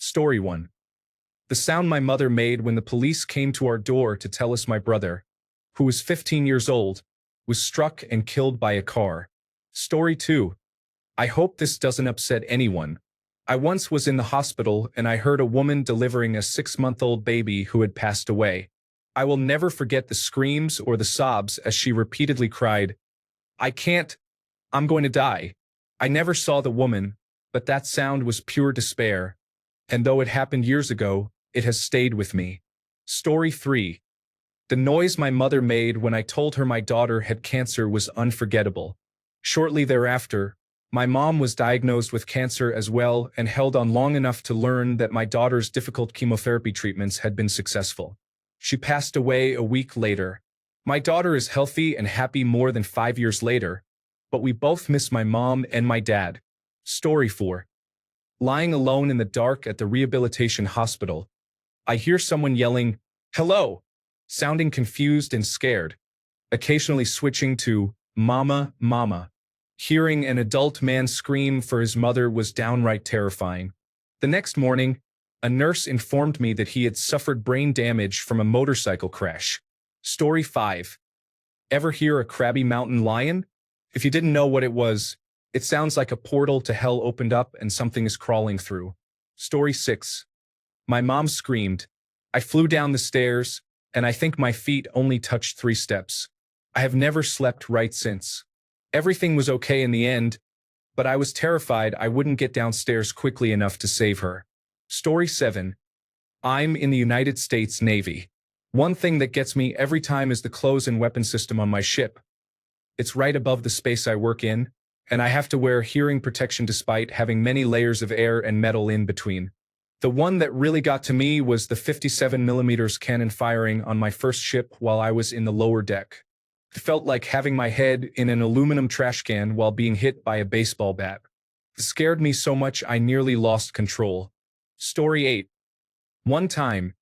Story 1. The sound my mother made when the police came to our door to tell us my brother, who was 15 years old, was struck and killed by a car. Story 2. I hope this doesn't upset anyone. I once was in the hospital and I heard a woman delivering a 6-month-old baby who had passed away. I will never forget the screams or the sobs as she repeatedly cried, "I can't, I'm going to die." I never saw the woman, but that sound was pure despair. And though it happened years ago, it has stayed with me. Story 3. The noise my mother made when I told her my daughter had cancer was unforgettable. Shortly thereafter, my mom was diagnosed with cancer as well and held on long enough to learn that my daughter's difficult chemotherapy treatments had been successful. She passed away a week later. My daughter is healthy and happy more than 5 years later, but we both miss my mom and my dad. Story 4. Lying alone in the dark at the rehabilitation hospital, I hear someone yelling, "Hello," sounding confused and scared, occasionally switching to, "Mama, Mama." Hearing an adult man scream for his mother was downright terrifying. The next morning, a nurse informed me that he had suffered brain damage from a motorcycle crash. Story 5. Ever hear a crabby mountain lion? If you didn't know what it was, it sounds like a portal to hell opened up and something is crawling through. Story 6. My mom screamed. I flew down the stairs, and I think my feet only touched 3 steps. I have never slept right since. Everything was okay in the end, but I was terrified I wouldn't get downstairs quickly enough to save her. Story 7. I'm in the United States Navy. One thing that gets me every time is the clothes and weapon system on my ship. It's right above the space I work in, and I have to wear hearing protection despite having many layers of air and metal in between. The one that really got to me was the 57mm cannon firing on my first ship while I was in the lower deck. It felt like having my head in an aluminum trash can while being hit by a baseball bat. It scared me so much I nearly lost control. Story 8. One time,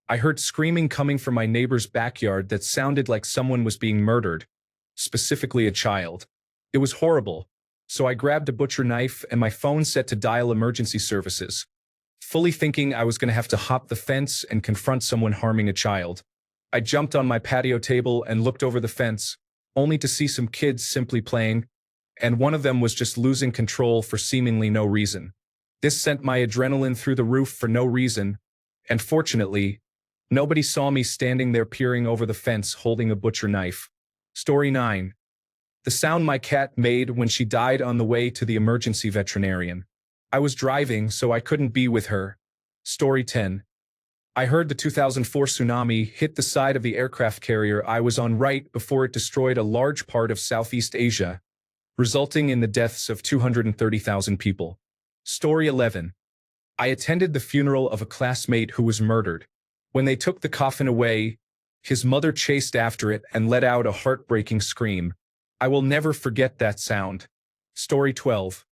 I heard screaming coming from my neighbor's backyard that sounded like someone was being murdered, specifically a child. It was horrible, so I grabbed a butcher knife and my phone set to dial emergency services, fully thinking I was going to have to hop the fence and confront someone harming a child. I jumped on my patio table and looked over the fence, only to see some kids simply playing, and one of them was just losing control for seemingly no reason. This sent my adrenaline through the roof for no reason, and fortunately, nobody saw me standing there peering over the fence holding a butcher knife. Story 9. The sound my cat made when she died on the way to the emergency veterinarian. I was driving, so I couldn't be with her. Story 10. I heard the 2004 tsunami hit the side of the aircraft carrier I was on right before it destroyed a large part of Southeast Asia, resulting in the deaths of 230,000 people. Story 11. I attended the funeral of a classmate who was murdered. When they took the coffin away, his mother chased after it and let out a heartbreaking scream. I will never forget that sound. Story 12.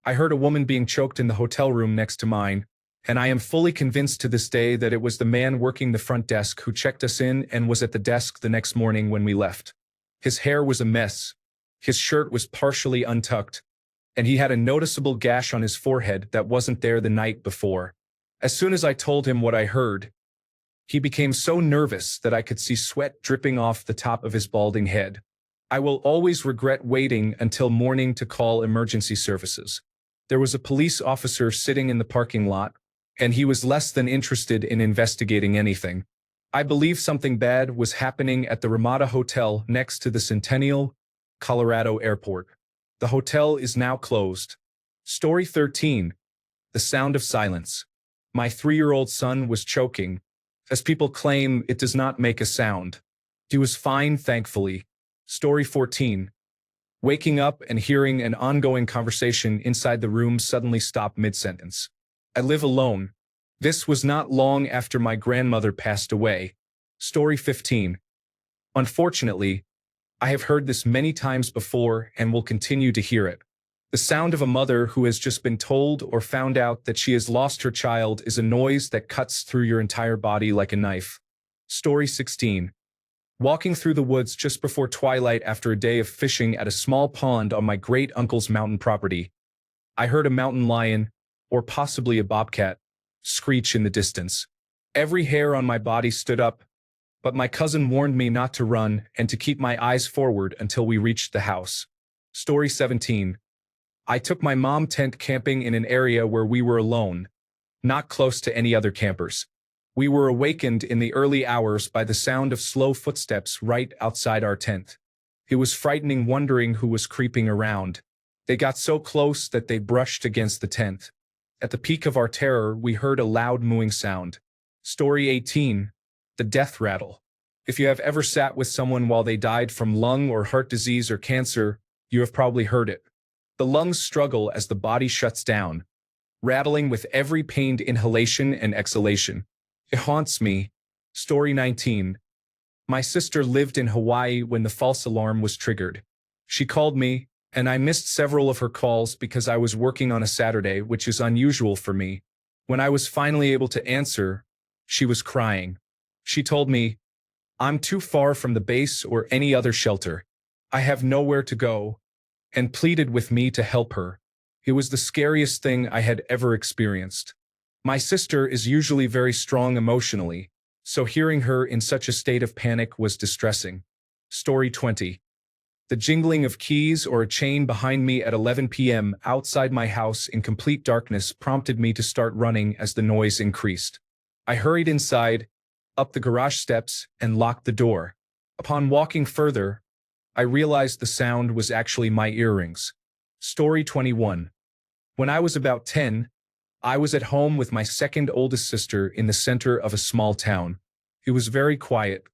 I heard a woman being choked in the hotel room next to mine, and I am fully convinced to this day that it was the man working the front desk who checked us in and was at the desk the next morning when we left. His hair was a mess, his shirt was partially untucked, and he had a noticeable gash on his forehead that wasn't there the night before. As soon as I told him what I heard, he became so nervous that I could see sweat dripping off the top of his balding head. I will always regret waiting until morning to call emergency services. There was a police officer sitting in the parking lot, and he was less than interested in investigating anything. I believe something bad was happening at the Ramada Hotel next to the Centennial, Colorado airport. The hotel is now closed. Story 13. The sound of silence. My 3-year-old son was choking. As people claim, it does not make a sound. He was fine, thankfully. Story 14. Waking up and hearing an ongoing conversation inside the room suddenly stop mid-sentence. I live alone. This was not long after my grandmother passed away. Story 15. Unfortunately, I have heard this many times before and will continue to hear it. The sound of a mother who has just been told or found out that she has lost her child is a noise that cuts through your entire body like a knife. Story 16. Walking through the woods just before twilight after a day of fishing at a small pond on my great-uncle's mountain property, I heard a mountain lion, or possibly a bobcat, screech in the distance. Every hair on my body stood up, but my cousin warned me not to run and to keep my eyes forward until we reached the house. Story 17. I took my mom tent camping in an area where we were alone, not close to any other campers. We were awakened in the early hours by the sound of slow footsteps right outside our tent. It was frightening, wondering who was creeping around. They got so close that they brushed against the tent. At the peak of our terror, we heard a loud mooing sound. Story 18. The death rattle. If you have ever sat with someone while they died from lung or heart disease or cancer, you have probably heard it. The lungs struggle as the body shuts down, rattling with every pained inhalation and exhalation. It haunts me. Story 19. My sister lived in Hawaii when the false alarm was triggered. She called me, and I missed several of her calls because I was working on a Saturday, which is unusual for me. When I was finally able to answer, she was crying. She told me, "I'm too far from the base or any other shelter. I have nowhere to go," and pleaded with me to help her. It was the scariest thing I had ever experienced. My sister is usually very strong emotionally, so hearing her in such a state of panic was distressing. Story 20. The jingling of keys or a chain behind me at 11 p.m. outside my house in complete darkness prompted me to start running as the noise increased. I hurried inside, up the garage steps, and locked the door. Upon walking further, I realized the sound was actually my earrings. Story 21. When I was about 10, I was at home with my second oldest sister in the center of a small town. It was very quiet.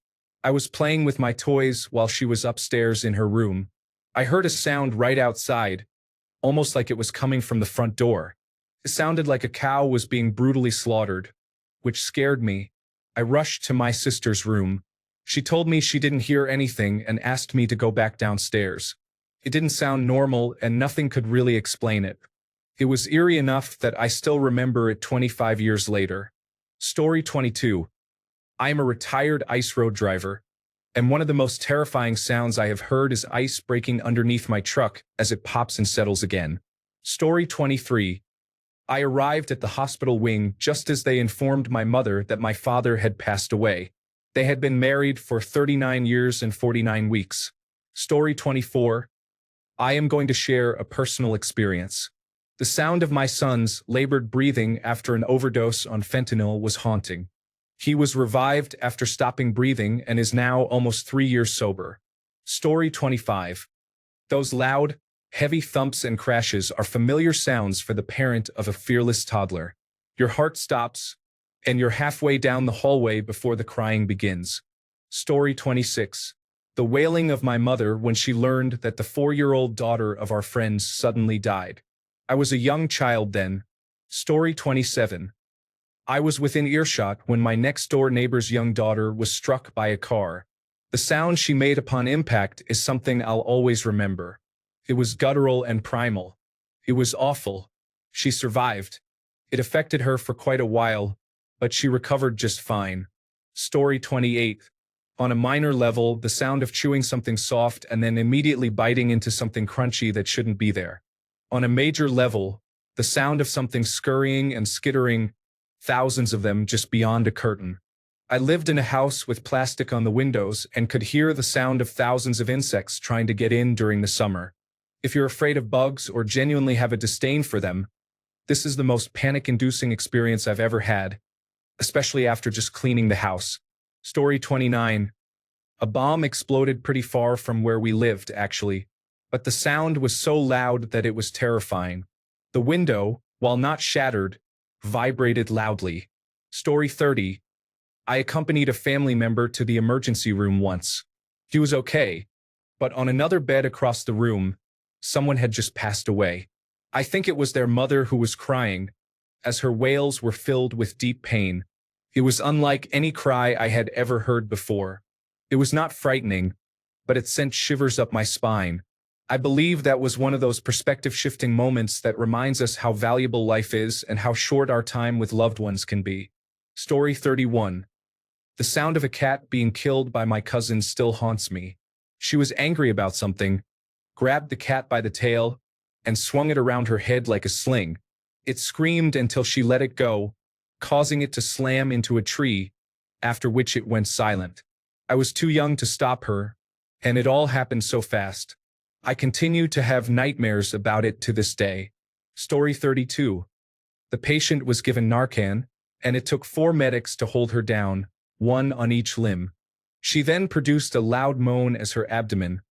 I was playing with my toys while she was upstairs in her room. I heard a sound right outside, almost like it was coming from the front door. It sounded like a cow was being brutally slaughtered, which scared me. I rushed to my sister's room. She told me she didn't hear anything and asked me to go back downstairs. It didn't sound normal and nothing could really explain it. It was eerie enough that I still remember it 25 years later. Story 22. I am a retired ice road driver, and one of the most terrifying sounds I have heard is ice breaking underneath my truck as it pops and settles again. Story 23. I arrived at the hospital wing just as they informed my mother that my father had passed away. They had been married for 39 years and 49 weeks. Story 24. I am going to share a personal experience. The sound of my son's labored breathing after an overdose on fentanyl was haunting. He was revived after stopping breathing and is now almost 3 years sober. Story 25. Those loud, heavy thumps and crashes are familiar sounds for the parent of a fearless toddler. Your heart stops, and you're halfway down the hallway before the crying begins. Story 26. The wailing of my mother when she learned that the 4-year-old daughter of our friends suddenly died. I was a young child then. Story 27. I was within earshot when my next-door neighbor's young daughter was struck by a car. The sound she made upon impact is something I'll always remember. It was guttural and primal. It was awful. She survived. It affected her for quite a while, but she recovered just fine. Story 28. On a minor level, the sound of chewing something soft and then immediately biting into something crunchy that shouldn't be there. On a major level, the sound of something scurrying and skittering, thousands of them just beyond a curtain. I lived in a house with plastic on the windows and could hear the sound of thousands of insects trying to get in during the summer. If you're afraid of bugs or genuinely have a disdain for them, this is the most panic-inducing experience I've ever had, especially after just cleaning the house. Story 29. A bomb exploded pretty far from where we lived, actually, but the sound was so loud that it was terrifying. The window, while not shattered, vibrated loudly. Story 30. I accompanied a family member to the emergency room once. He was okay, but on another bed across the room, someone had just passed away. I think it was their mother who was crying, as her wails were filled with deep pain. It was unlike any cry I had ever heard before. It was not frightening, but it sent shivers up my spine. I believe that was one of those perspective-shifting moments that reminds us how valuable life is and how short our time with loved ones can be. Story 31. The sound of a cat being killed by my cousin still haunts me. She was angry about something, grabbed the cat by the tail, and swung it around her head like a sling. It screamed until she let it go, causing it to slam into a tree, after which it went silent. I was too young to stop her, and it all happened so fast. I continue to have nightmares about it to this day. Story 32. The patient was given Narcan, and it took 4 medics to hold her down, 1 on each limb. She then produced a loud moan as her abdomen,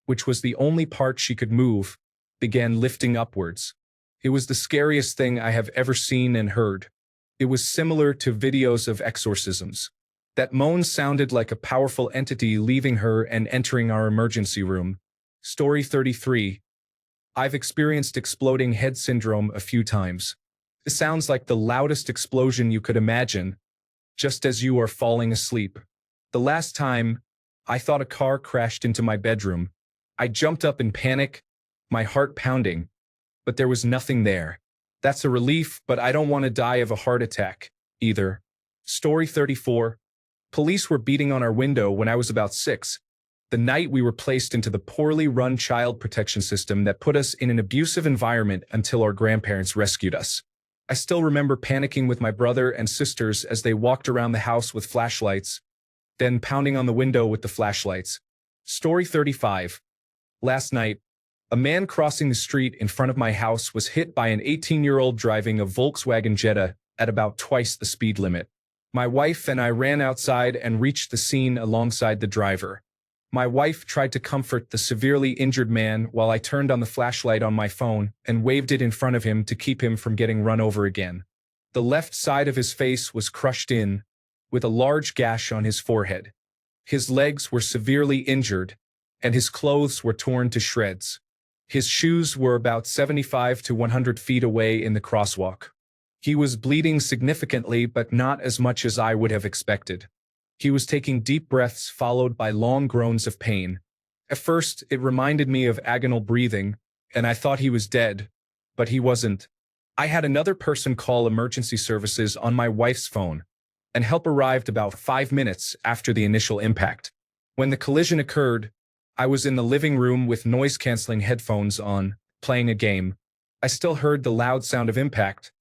which was the only part she could move, began lifting upwards. It was the scariest thing I have ever seen and heard. It was similar to videos of exorcisms. That moan sounded like a powerful entity leaving her and entering our emergency room. Story 33. I've experienced exploding head syndrome a few times. It sounds like the loudest explosion you could imagine, just as you are falling asleep. The last time, I thought a car crashed into my bedroom. I jumped up in panic, my heart pounding, but there was nothing there. That's a relief, but I don't want to die of a heart attack, either. Story 34. Police were beating on our window when I was about 6, the night we were placed into the poorly run child protection system that put us in an abusive environment until our grandparents rescued us. I still remember panicking with my brother and sisters as they walked around the house with flashlights, then pounding on the window with the flashlights. Story 35. Last night, a man crossing the street in front of my house was hit by an 18-year-old driving a Volkswagen Jetta at about twice the speed limit. My wife and I ran outside and reached the scene alongside the driver. My wife tried to comfort the severely injured man while I turned on the flashlight on my phone and waved it in front of him to keep him from getting run over again. The left side of his face was crushed in, with a large gash on his forehead. His legs were severely injured, and his clothes were torn to shreds. His shoes were about 75 to 100 feet away in the crosswalk. He was bleeding significantly, but not as much as I would have expected. He was taking deep breaths followed by long groans of pain. At first, it reminded me of agonal breathing, and I thought he was dead, but he wasn't. I had another person call emergency services on my wife's phone, and help arrived about 5 minutes after the initial impact. When the collision occurred, I was in the living room with noise-canceling headphones on, playing a game. I still heard the loud sound of impact,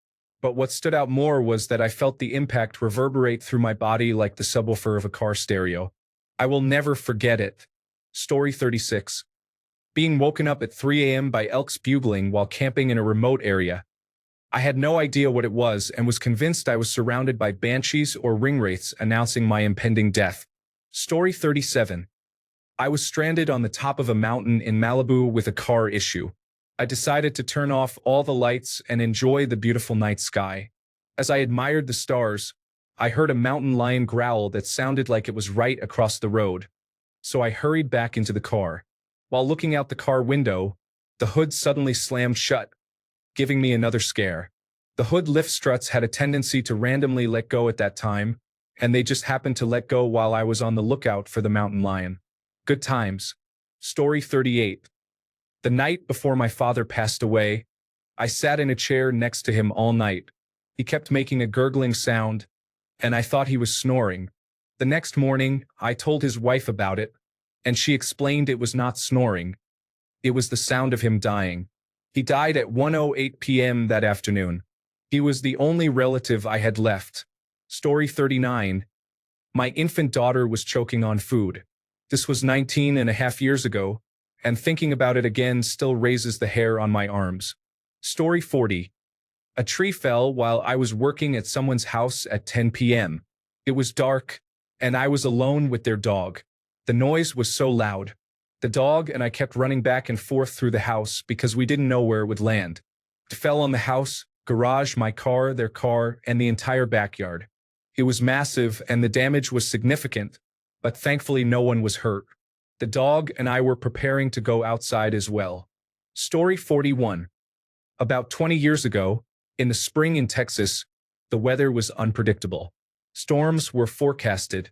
but what stood out more was that I felt the impact reverberate through my body like the subwoofer of a car stereo. I will never forget it. Story 36. Being woken up at 3 a.m. by elks bugling while camping in a remote area. I had no idea what it was and was convinced I was surrounded by banshees or ringwraiths announcing my impending death. Story 37. I was stranded on the top of a mountain in Malibu with a car issue. I decided to turn off all the lights and enjoy the beautiful night sky. As I admired the stars, I heard a mountain lion growl that sounded like it was right across the road. So I hurried back into the car. While looking out the car window, the hood suddenly slammed shut, giving me another scare. The hood lift struts had a tendency to randomly let go at that time, and they just happened to let go while I was on the lookout for the mountain lion. Good times. Story 38. The night before my father passed away, I sat in a chair next to him all night. He kept making a gurgling sound, and I thought he was snoring. The next morning, I told his wife about it, and she explained it was not snoring. It was the sound of him dying. He died at 1:08 p.m. that afternoon. He was the only relative I had left. Story 39. My infant daughter was choking on food. This was 19.5 years ago, and thinking about it again still raises the hair on my arms. Story 40. A tree fell while I was working at someone's house at 10 p.m. It was dark, and I was alone with their dog. The noise was so loud. The dog and I kept running back and forth through the house because we didn't know where it would land. It fell on the house, garage, my car, their car, and the entire backyard. It was massive and the damage was significant, but thankfully no one was hurt. The dog and I were preparing to go outside as well. Story 41. About 20 years ago, in the spring in Texas, the weather was unpredictable. Storms were forecasted.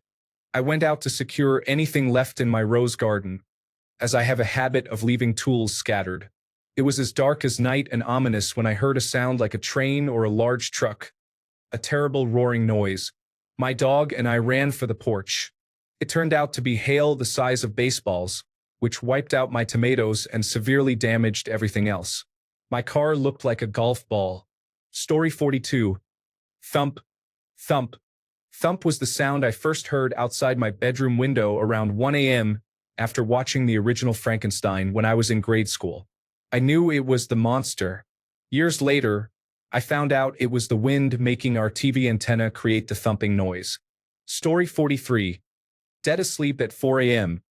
I went out to secure anything left in my rose garden, as I have a habit of leaving tools scattered. It was as dark as night and ominous when I heard a sound like a train or a large truck. A terrible roaring noise. My dog and I ran for the porch. It turned out to be hail the size of baseballs, which wiped out my tomatoes and severely damaged everything else. My car looked like a golf ball. Story 42. Thump. Thump. Thump was the sound I first heard outside my bedroom window around 1 a.m. after watching the original Frankenstein when I was in grade school. I knew it was the monster. Years later, I found out it was the wind making our TV antenna create the thumping noise. Story 43. Dead asleep at 4 a.m.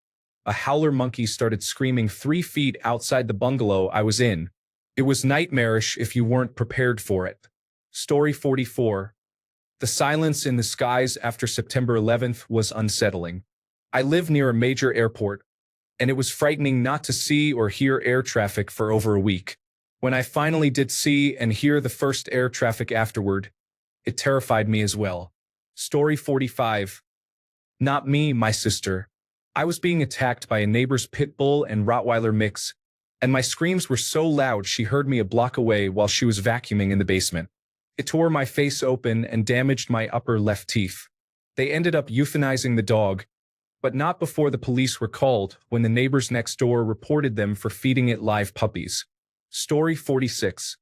A howler monkey started screaming 3 feet outside the bungalow I was in. It was nightmarish if you weren't prepared for it. Story 44. The silence in the skies after September 11th was unsettling. I live near a major airport, and it was frightening not to see or hear air traffic for over a week. When I finally did see and hear the first air traffic afterward, it terrified me as well. Story 45. Not me, my sister. I was being attacked by a neighbor's pit bull and Rottweiler mix, and my screams were so loud she heard me a block away while she was vacuuming in the basement. It tore my face open and damaged my upper left teeth. They ended up euthanizing the dog, but not before the police were called when the neighbors next door reported them for feeding it live puppies. Story 46.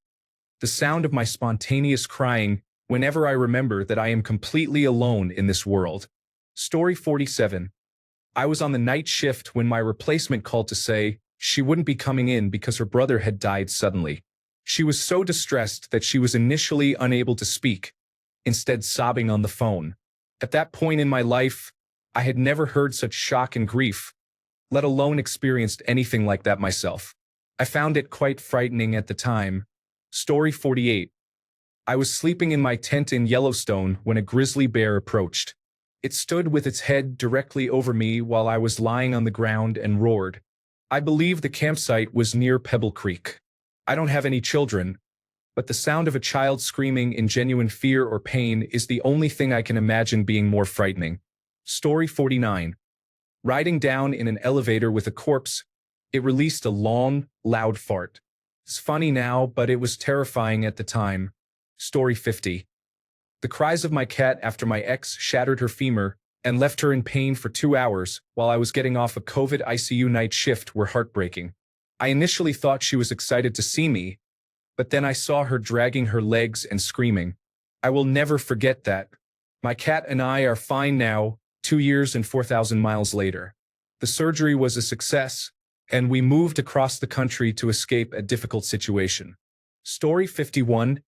The sound of my spontaneous crying whenever I remember that I am completely alone in this world. Story 47. I was on the night shift when my replacement called to say she wouldn't be coming in because her brother had died suddenly. She was so distressed that she was initially unable to speak, instead sobbing on the phone. At that point in my life, I had never heard such shock and grief, let alone experienced anything like that myself. I found it quite frightening at the time. Story 48. I was sleeping in my tent in Yellowstone when a grizzly bear approached. It stood with its head directly over me while I was lying on the ground and roared. I believe the campsite was near Pebble Creek. I don't have any children, but the sound of a child screaming in genuine fear or pain is the only thing I can imagine being more frightening. Story 49. Riding down in an elevator with a corpse, it released a long, loud fart. It's funny now, but it was terrifying at the time. Story 50. The cries of my cat after my ex shattered her femur and left her in pain for 2 hours while I was getting off a COVID ICU night shift were heartbreaking. I initially thought she was excited to see me, but then I saw her dragging her legs and screaming. I will never forget that. My cat and I are fine now, 2 years and 4,000 miles later. The surgery was a success, and we moved across the country to escape a difficult situation. Story 51.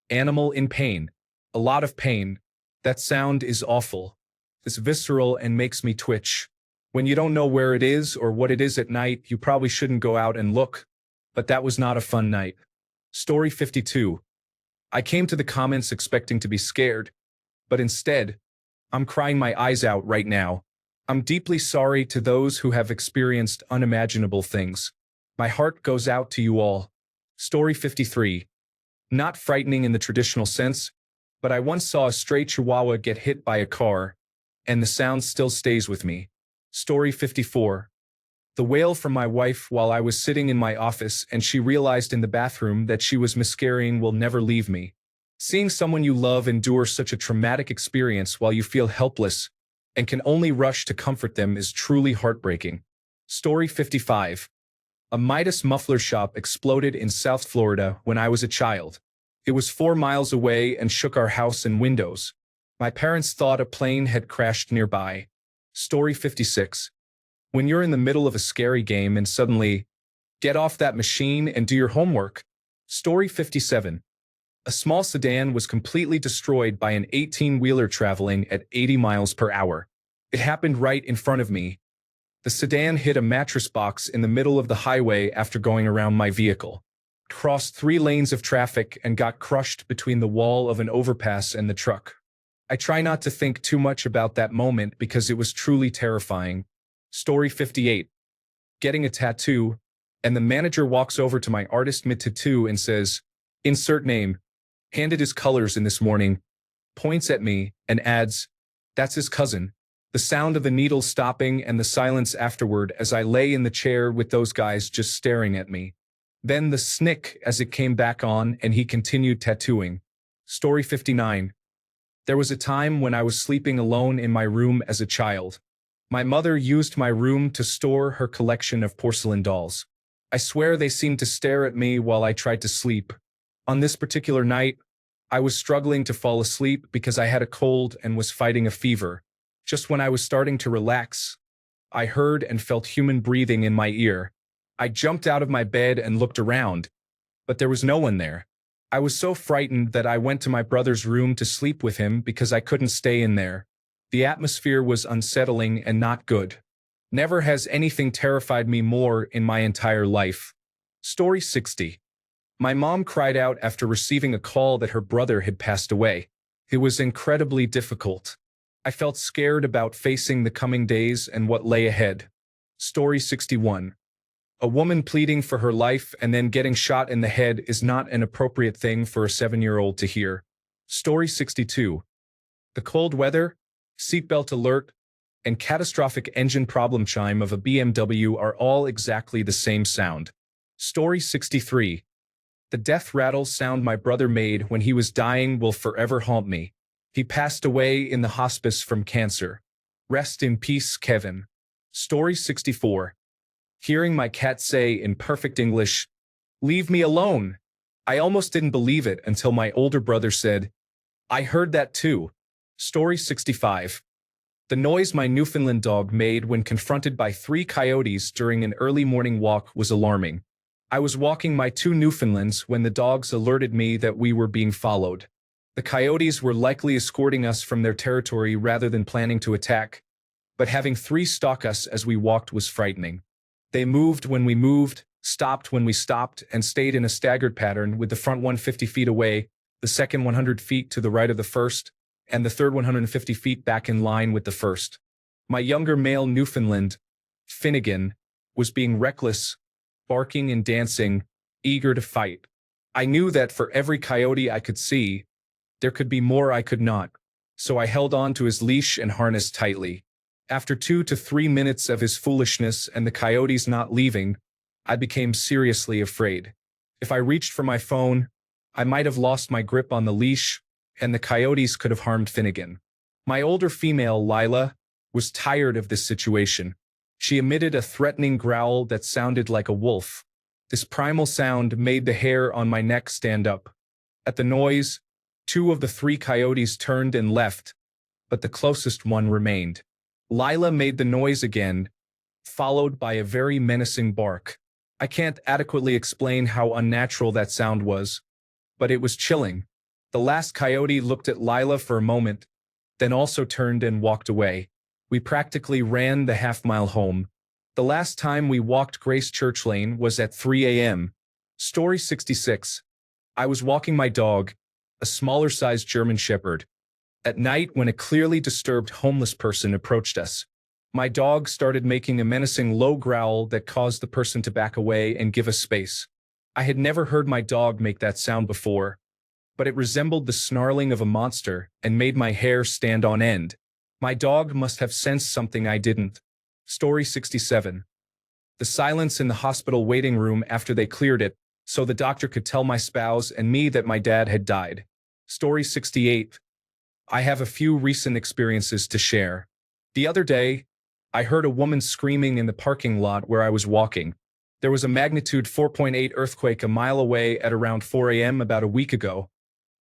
Animal in pain. A lot of pain. That sound is awful. It's visceral and makes me twitch. When you don't know where it is or what it is at night, you probably shouldn't go out and look. But that was not a fun night. Story 52. I came to the comments expecting to be scared, but instead, I'm crying my eyes out right now. I'm deeply sorry to those who have experienced unimaginable things. My heart goes out to you all. Story 53. Not frightening in the traditional sense, but I once saw a stray chihuahua get hit by a car, and the sound still stays with me. Story 54. The wail from my wife while I was sitting in my office and she realized in the bathroom that she was miscarrying will never leave me. Seeing someone you love endure such a traumatic experience while you feel helpless and can only rush to comfort them is truly heartbreaking. Story 55. A Midas muffler shop exploded in South Florida when I was a child. It was 4 miles away and shook our house and windows. My parents thought a plane had crashed nearby. Story 56. When you're in the middle of a scary game and suddenly, get off that machine and do your homework. Story 57. A small sedan was completely destroyed by an 18-wheeler traveling at 80 miles per hour. It happened right in front of me. The sedan hit a mattress box in the middle of the highway after going around my vehicle, crossed 3 lanes of traffic and got crushed between the wall of an overpass and the truck. I try not to think too much about that moment because it was truly terrifying. Story 58. Getting a tattoo, and the manager walks over to my artist mid-tattoo and says, "Insert name," handed his colors in this morning, points at me, and adds, "That's his cousin." The sound of the needle stopping and the silence afterward as I lay in the chair with those guys just staring at me. Then the snick as it came back on and he continued tattooing. Story 59. There was a time when I was sleeping alone in my room as a child. My mother used my room to store her collection of porcelain dolls. I swear they seemed to stare at me while I tried to sleep. On this particular night, I was struggling to fall asleep because I had a cold and was fighting a fever. Just when I was starting to relax, I heard and felt human breathing in my ear. I jumped out of my bed and looked around, but there was no one there. I was so frightened that I went to my brother's room to sleep with him because I couldn't stay in there. The atmosphere was unsettling and not good. Never has anything terrified me more in my entire life. Story 60. My mom cried out after receiving a call that her brother had passed away. It was incredibly difficult. I felt scared about facing the coming days and what lay ahead. Story 61. A woman pleading for her life and then getting shot in the head is not an appropriate thing for a 7-year-old to hear. Story 62. The cold weather, seatbelt alert, and catastrophic engine problem chime of a BMW are all exactly the same sound. Story 63. The death rattle sound my brother made when he was dying will forever haunt me. He passed away in the hospice from cancer. Rest in peace, Kevin. Story 64. Hearing my cat say in perfect English, "Leave me alone." I almost didn't believe it until my older brother said, "I heard that too." Story 65. The noise my Newfoundland dog made when confronted by 3 coyotes during an early morning walk was alarming. I was walking my 2 Newfoundlands when the dogs alerted me that we were being followed. The coyotes were likely escorting us from their territory rather than planning to attack, but having 3 stalk us as we walked was frightening. They moved when we moved, stopped when we stopped, and stayed in a staggered pattern, with the front one 50 feet away, the second 100 feet to the right of the first, and the third 150 feet back in line with the first. My younger male Newfoundland, Finnegan, was being reckless, barking and dancing, eager to fight. I knew that for every coyote I could see, there could be more I could not, so I held on to his leash and harness tightly. After 2 to 3 minutes of his foolishness and the coyotes not leaving, I became seriously afraid. If I reached for my phone, I might have lost my grip on the leash, and the coyotes could have harmed Finnegan. My older female, Lila, was tired of this situation. She emitted a threatening growl that sounded like a wolf. This primal sound made the hair on my neck stand up. At the noise, 2 of the 3 coyotes turned and left, but the closest one remained. Lila made the noise again, followed by a very menacing bark. I can't adequately explain how unnatural that sound was, but it was chilling. The last coyote looked at Lila for a moment, then also turned and walked away. We practically ran the half-mile home. The last time we walked Grace Church Lane was at 3 a.m. Story 66. I was walking my dog, a smaller-sized German Shepherd, at night when a clearly disturbed homeless person approached us. My dog started making a menacing low growl that caused the person to back away and give us space. I had never heard my dog make that sound before, but it resembled the snarling of a monster and made my hair stand on end. My dog must have sensed something I didn't. Story 67. The silence in the hospital waiting room after they cleared it, so the doctor could tell my spouse and me that my dad had died. Story 68. I have a few recent experiences to share. The other day, I heard a woman screaming in the parking lot where I was walking. There was a magnitude 4.8 earthquake a mile away at around 4 a.m. about a week ago,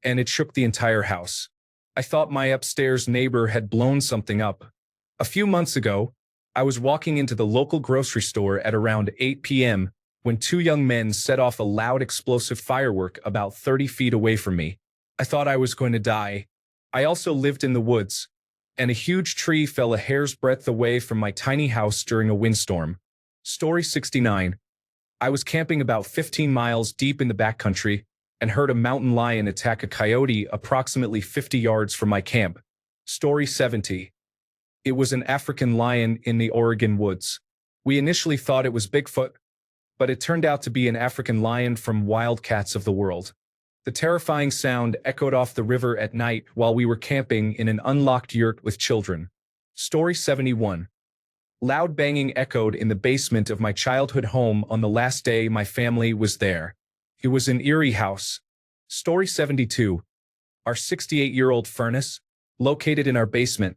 and it shook the entire house. I thought my upstairs neighbor had blown something up. A few months ago, I was walking into the local grocery store at around 8 p.m. when 2 young men set off a loud explosive firework about 30 feet away from me. I thought I was going to die. I also lived in the woods, and a huge tree fell a hair's breadth away from my tiny house during a windstorm. Story 69. I was camping about 15 miles deep in the backcountry and heard a mountain lion attack a coyote approximately 50 yards from my camp. Story 70. It was an African lion in the Oregon woods. We initially thought it was Bigfoot, but it turned out to be an African lion from Wildcats of the World. The terrifying sound echoed off the river at night while we were camping in an unlocked yurt with children. Story 71. Loud banging echoed in the basement of my childhood home on the last day my family was there. It was an eerie house. Story 72. Our 68-year-old furnace, located in our basement,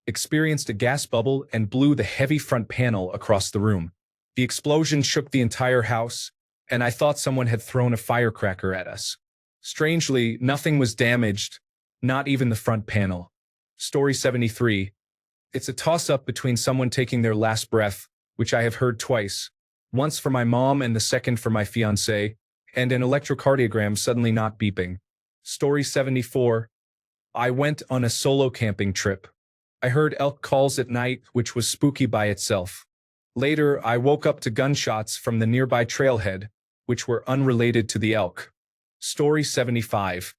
experienced a gas bubble and blew the heavy front panel across the room. The explosion shook the entire house, and I thought someone had thrown a firecracker at us. Strangely, nothing was damaged, not even the front panel. Story 73. It's a toss-up between someone taking their last breath, which I have heard twice, once for my mom and the second for my fiancé, and an electrocardiogram suddenly not beeping. Story 74. I went on a solo camping trip. I heard elk calls at night, which was spooky by itself. Later, I woke up to gunshots from the nearby trailhead, which were unrelated to the elk. Story 75.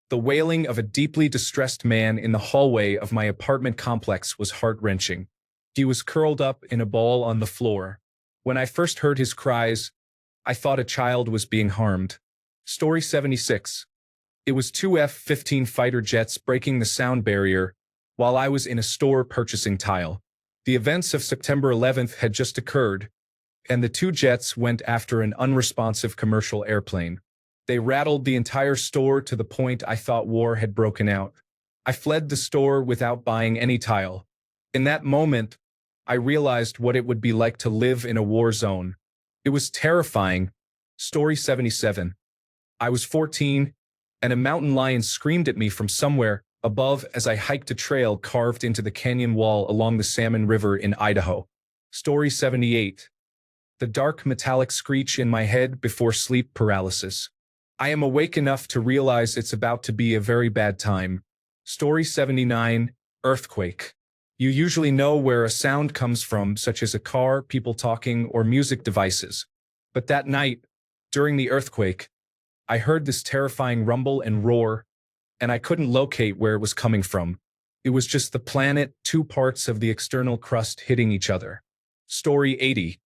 The wailing of a deeply distressed man in the hallway of my apartment complex was heart-wrenching. He was curled up in a ball on the floor. When I first heard his cries, I thought a child was being harmed. Story 76. It was two F-15 fighter jets breaking the sound barrier while I was in a store purchasing tile. The events of September 11th had just occurred, and the two jets went after an unresponsive commercial airplane. They rattled the entire store to the point I thought war had broken out. I fled the store without buying any tile. In that moment, I realized what it would be like to live in a war zone. It was terrifying. Story 77. I was 14, and a mountain lion screamed at me from somewhere above as I hiked a trail carved into the canyon wall along the Salmon River in Idaho. Story 78. The dark metallic screech in my head before sleep paralysis. I am awake enough to realize it's about to be a very bad time. Story 79. Earthquake. You usually know where a sound comes from, such as a car, people talking, or music devices. But that night, during the earthquake, I heard this terrifying rumble and roar, and I couldn't locate where it was coming from. It was just the planet, two parts of the external crust hitting each other. Story 80.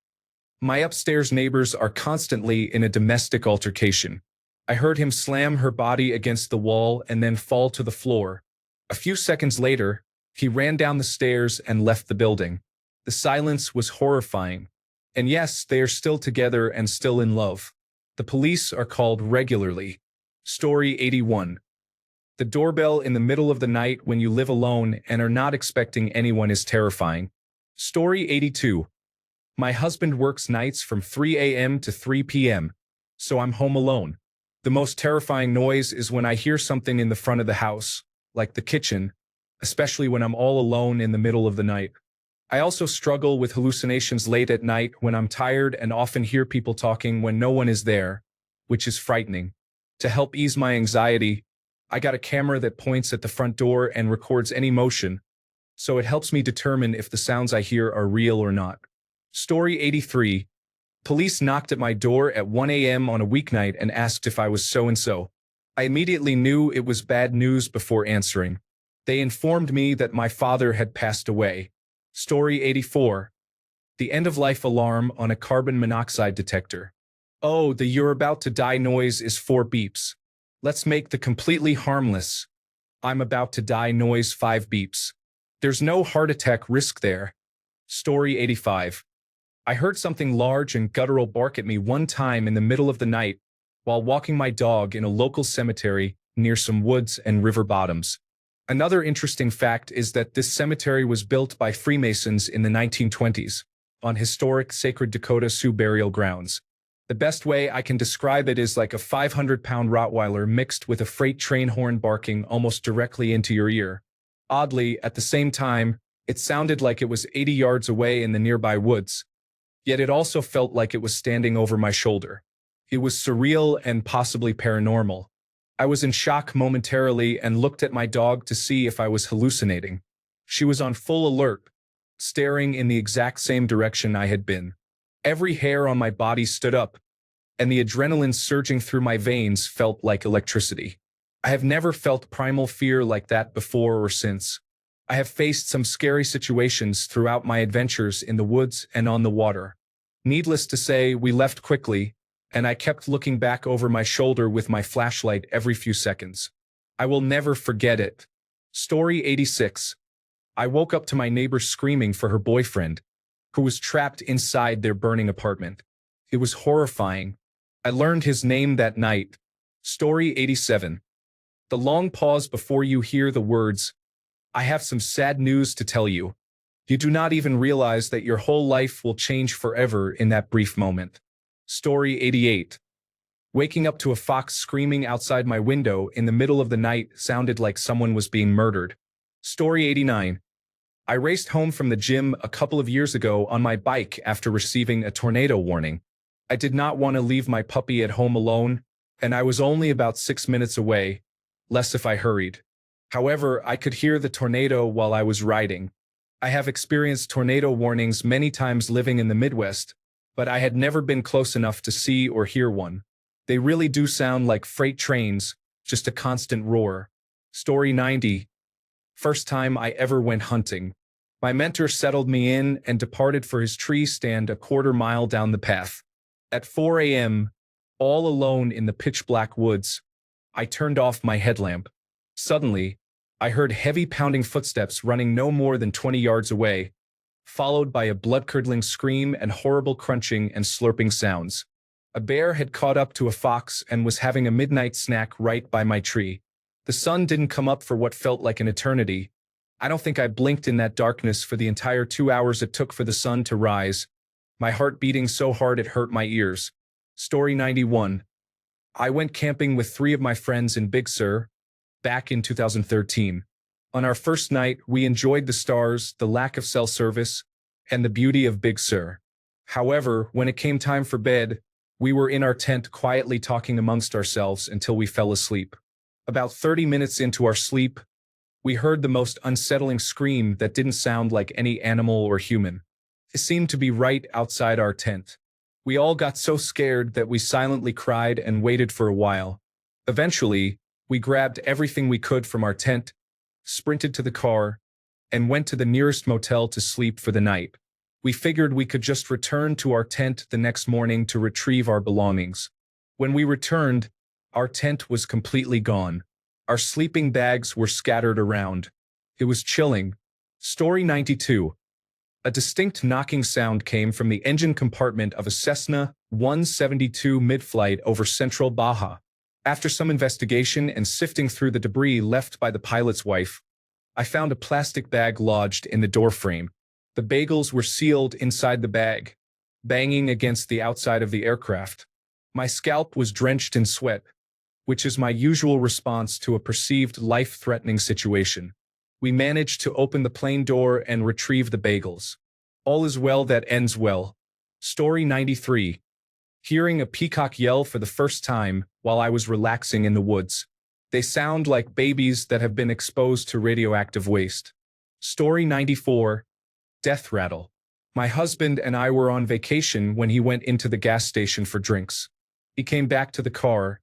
My upstairs neighbors are constantly in a domestic altercation. I heard him slam her body against the wall and then fall to the floor. A few seconds later, he ran down the stairs and left the building. The silence was horrifying. And yes, they are still together and still in love. The police are called regularly. Story 81. The doorbell in the middle of the night when you live alone and are not expecting anyone is terrifying. Story 82. My husband works nights from 3 a.m. to 3 p.m., so I'm home alone. The most terrifying noise is when I hear something in the front of the house, like the kitchen, especially when I'm all alone in the middle of the night. I also struggle with hallucinations late at night when I'm tired and often hear people talking when no one is there, which is frightening. To help ease my anxiety, I got a camera that points at the front door and records any motion, so it helps me determine if the sounds I hear are real or not. Story 83. Police knocked at my door at 1 a.m. on a weeknight and asked if I was so-and-so. I immediately knew it was bad news before answering. They informed me that my father had passed away. Story 84. The end-of-life alarm on a carbon monoxide detector. Oh, the "you're about to die" noise is 4 beeps. Let's make the completely harmless "I'm about to die" noise 5 beeps. There's no heart attack risk there. Story 85. I heard something large and guttural bark at me one time in the middle of the night while walking my dog in a local cemetery near some woods and river bottoms. Another interesting fact is that this cemetery was built by Freemasons in the 1920s on historic sacred Dakota Sioux burial grounds. The best way I can describe it is like a 500-pound Rottweiler mixed with a freight train horn barking almost directly into your ear. Oddly, at the same time, it sounded like it was 80 yards away in the nearby woods. Yet it also felt like it was standing over my shoulder. It was surreal and possibly paranormal. I was in shock momentarily and looked at my dog to see if I was hallucinating. She was on full alert, staring in the exact same direction I had been. Every hair on my body stood up, and the adrenaline surging through my veins felt like electricity. I have never felt primal fear like that before or since. I have faced some scary situations throughout my adventures in the woods and on the water. Needless to say, we left quickly, and I kept looking back over my shoulder with my flashlight every few seconds. I will never forget it. Story 86. I woke up to my neighbor screaming for her boyfriend, who was trapped inside their burning apartment. It was horrifying. I learned his name that night. Story 87. The long pause before you hear the words, "I have some sad news to tell you." You do not even realize that your whole life will change forever in that brief moment. Story 88. Waking up to a fox screaming outside my window in the middle of the night sounded like someone was being murdered. Story 89. I raced home from the gym a couple of years ago on my bike after receiving a tornado warning. I did not want to leave my puppy at home alone, and I was only about 6 minutes away, less if I hurried. However, I could hear the tornado while I was riding. I have experienced tornado warnings many times living in the Midwest, but I had never been close enough to see or hear one. They really do sound like freight trains, just a constant roar. Story 90. First time I ever went hunting. My mentor settled me in and departed for his tree stand a quarter-mile down the path. At 4 a.m., all alone in the pitch-black woods, I turned off my headlamp. Suddenly, I heard heavy pounding footsteps running no more than 20 yards away, followed by a blood-curdling scream and horrible crunching and slurping sounds. A bear had caught up to a fox and was having a midnight snack right by my tree. The sun didn't come up for what felt like an eternity. I don't think I blinked in that darkness for the entire 2 hours it took for the sun to rise, my heart beating so hard it hurt my ears. Story 91. I went camping with 3 of my friends in Big Sur back in 2013. On our first night, we enjoyed the stars, the lack of cell service, and the beauty of Big Sur. However, when it came time for bed, we were in our tent quietly talking amongst ourselves until we fell asleep. About 30 minutes into our sleep, we heard the most unsettling scream that didn't sound like any animal or human. It seemed to be right outside our tent. We all got so scared that we silently cried and waited for a while. Eventually, we grabbed everything we could from our tent, sprinted to the car, and went to the nearest motel to sleep for the night. We figured we could just return to our tent the next morning to retrieve our belongings. When we returned, our tent was completely gone. Our sleeping bags were scattered around. It was chilling. Story 92. A distinct knocking sound came from the engine compartment of a Cessna 172 mid-flight over central Baja. After some investigation and sifting through the debris left by the pilot's wife, I found a plastic bag lodged in the doorframe. The bagels were sealed inside the bag, banging against the outside of the aircraft. My scalp was drenched in sweat, which is my usual response to a perceived life-threatening situation. We managed to open the plane door and retrieve the bagels. All is well that ends well. Story 93. Hearing a peacock yell for the first time while I was relaxing in the woods. They sound like babies that have been exposed to radioactive waste. Story 94. Death rattle. My husband and I were on vacation when he went into the gas station for drinks. He came back to the car,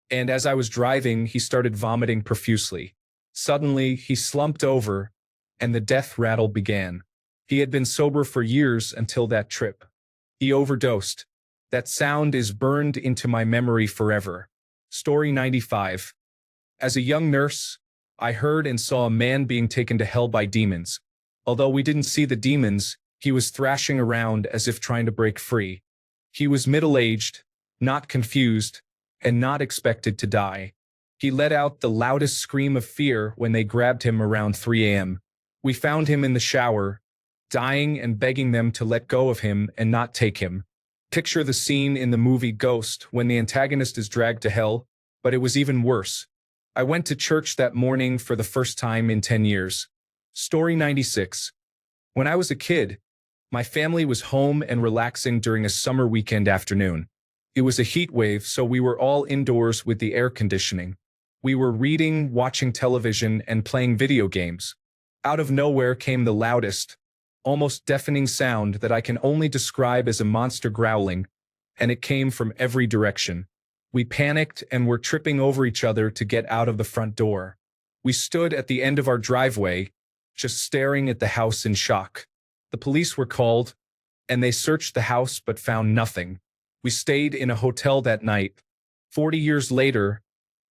and as I was driving, he started vomiting profusely. Suddenly, he slumped over, and the death rattle began. He had been sober for years until that trip. He overdosed. That sound is burned into my memory forever. Story 95. As a young nurse, I heard and saw a man being taken to hell by demons. Although we didn't see the demons, he was thrashing around as if trying to break free. He was middle-aged, not confused, and not expected to die. He let out the loudest scream of fear when they grabbed him around 3 a.m. We found him in the shower, dying and begging them to let go of him and not take him. Picture the scene in the movie Ghost when the antagonist is dragged to hell, but it was even worse. I went to church that morning for the first time in 10 years. Story 96. When I was a kid, my family was home and relaxing during a summer weekend afternoon. It was a heat wave, so we were all indoors with the air conditioning. We were reading, watching television, and playing video games. Out of nowhere came the loudest, almost deafening sound that I can only describe as a monster growling, and it came from every direction. We panicked and were tripping over each other to get out of the front door. We stood at the end of our driveway, just staring at the house in shock. The police were called, and they searched the house but found nothing. We stayed in a hotel that night. 40 years later,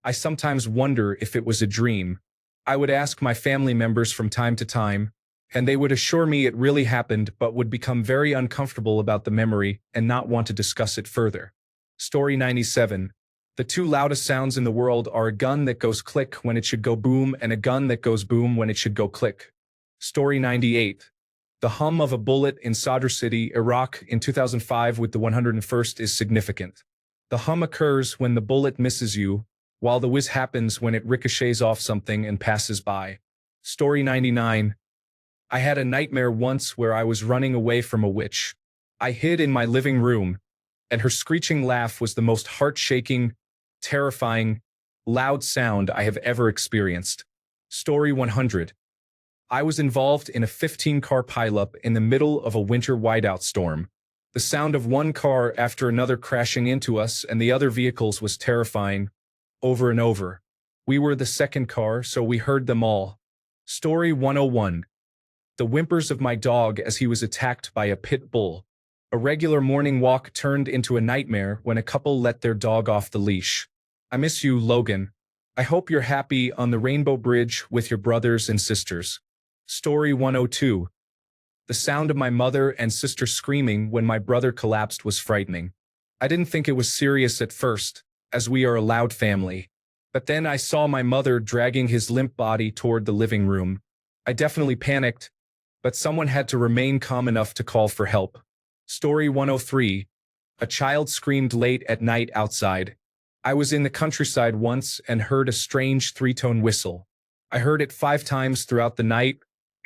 I sometimes wonder if it was a dream. I would ask my family members from time to time, and they would assure me it really happened but would become very uncomfortable about the memory and not want to discuss it further. Story 97. The two loudest sounds in the world are a gun that goes click when it should go boom and a gun that goes boom when it should go click. Story 98. The hum of a bullet in Sadr City, Iraq in 2005 with the 101st is significant. The hum occurs when the bullet misses you, while the whiz happens when it ricochets off something and passes by. Story 99. I had a nightmare once where I was running away from a witch. I hid in my living room, and her screeching laugh was the most heart-shaking, terrifying, loud sound I have ever experienced. Story 100. I was involved in a 15-car pileup in the middle of a winter whiteout storm. The sound of one car after another crashing into us and the other vehicles was terrifying, over and over. We were the second car, so we heard them all. Story 101. The whimpers of my dog as he was attacked by a pit bull. A regular morning walk turned into a nightmare when a couple let their dog off the leash. I miss you, Logan. I hope you're happy on the Rainbow Bridge with your brothers and sisters. Story 102. The sound of my mother and sister screaming when my brother collapsed was frightening. I didn't think it was serious at first, as we are a loud family. But then I saw my mother dragging his limp body toward the living room. I definitely panicked, but someone had to remain calm enough to call for help. Story 103. A child screamed late at night outside. I was in the countryside once and heard a strange three-tone whistle. I heard it 5 times throughout the night,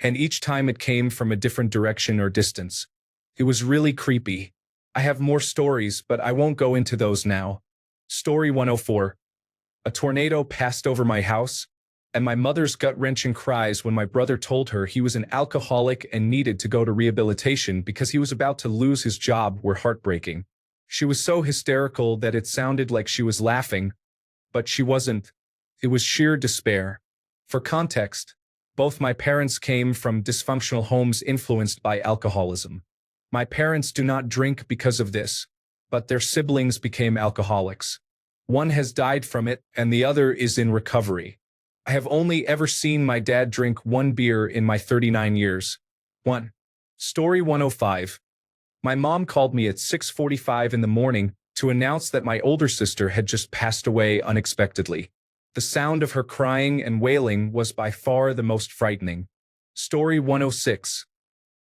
and each time it came from a different direction or distance. It was really creepy. I have more stories, but I won't go into those now. Story 104. A tornado passed over my house, and my mother's gut-wrenching cries when my brother told her he was an alcoholic and needed to go to rehabilitation because he was about to lose his job were heartbreaking. She was so hysterical that it sounded like she was laughing, but she wasn't. It was sheer despair. For context, both my parents came from dysfunctional homes influenced by alcoholism. My parents do not drink because of this, but their siblings became alcoholics. One has died from it, and the other is in recovery. I have only ever seen my dad drink 1 beer in my 39 years. 1. Story 105. My mom called me at 6:45 in the morning to announce that my older sister had just passed away unexpectedly. The sound of her crying and wailing was by far the most frightening. Story 106.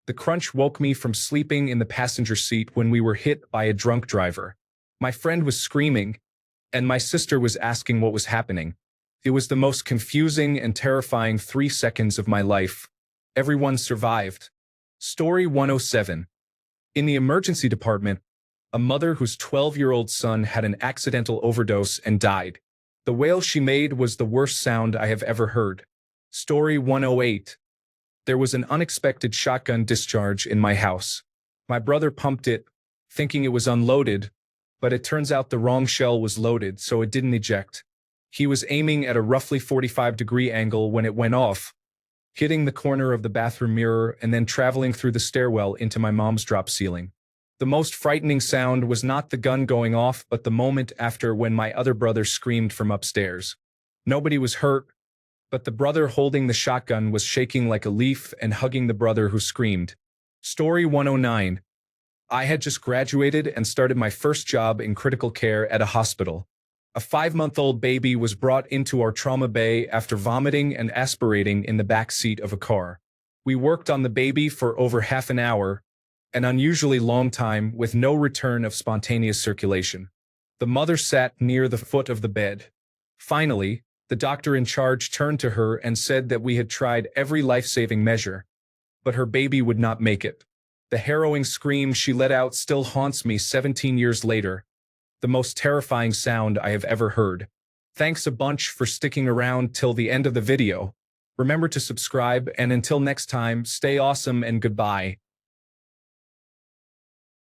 The crunch woke me from sleeping in the passenger seat when we were hit by a drunk driver. My friend was screaming, and my sister was asking what was happening. It was the most confusing and terrifying 3 seconds of my life. Everyone survived. Story 107. In the emergency department, a mother whose 12-year-old son had an accidental overdose and died. The wail she made was the worst sound I have ever heard. Story 108. There was an unexpected shotgun discharge in my house. My brother pumped it, thinking it was unloaded, but it turns out the wrong shell was loaded, so it didn't eject. He was aiming at a roughly 45-degree angle when it went off, hitting the corner of the bathroom mirror and then traveling through the stairwell into my mom's drop ceiling. The most frightening sound was not the gun going off, but the moment after when my other brother screamed from upstairs. Nobody was hurt, but the brother holding the shotgun was shaking like a leaf and hugging the brother who screamed. Story 109. I had just graduated and started my first job in critical care at a hospital. A 5-month-old baby was brought into our trauma bay after vomiting and aspirating in the back seat of a car. We worked on the baby for over half an hour, an unusually long time with no return of spontaneous circulation. The mother sat near the foot of the bed. Finally, the doctor in charge turned to her and said that we had tried every life-saving measure, but her baby would not make it. The harrowing scream she let out still haunts me 17 years later. The most terrifying sound I have ever heard. Thanks a bunch for sticking around till the end of the video. Remember to subscribe, and until next time, stay awesome and goodbye.